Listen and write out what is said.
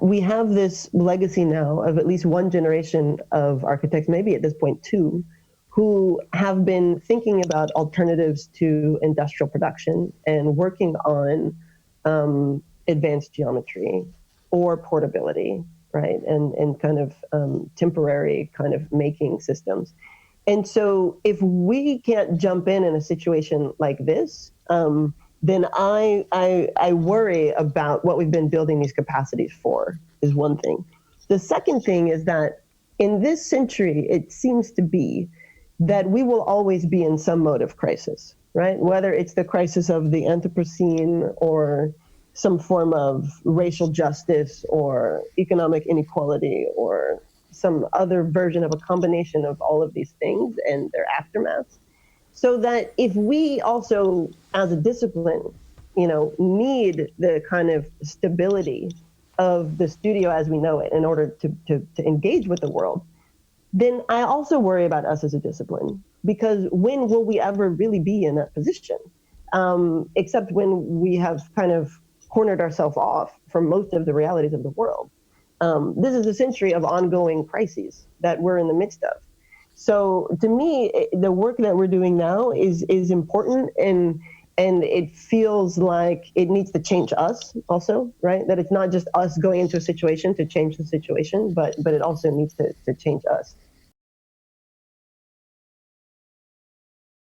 we have this legacy now of at least one generation of architects, maybe at this point two, who have been thinking about alternatives to industrial production and working on advanced geometry or portability, right? And kind of temporary kind of making systems. And so if we can't jump in a situation like this, then I worry about what we've been building these capacities for, is one thing. The second thing is that in this century, it seems to be that we will always be in some mode of crisis, right? Whether it's the crisis of the Anthropocene or some form of racial justice or economic inequality or some other version of a combination of all of these things and their aftermaths. So that if we also, as a discipline, need the kind of stability of the studio as we know it in order to engage with the world, then I also worry about us as a discipline, because when will we ever really be in that position? Except when we have kind of cornered ourselves off from most of the realities of the world. This is a century of ongoing crises that we're in the midst of. So to me, the work that we're doing now is important, and it feels like it needs to change us also, right? That it's not just us going into a situation to change the situation, but it also needs to change us.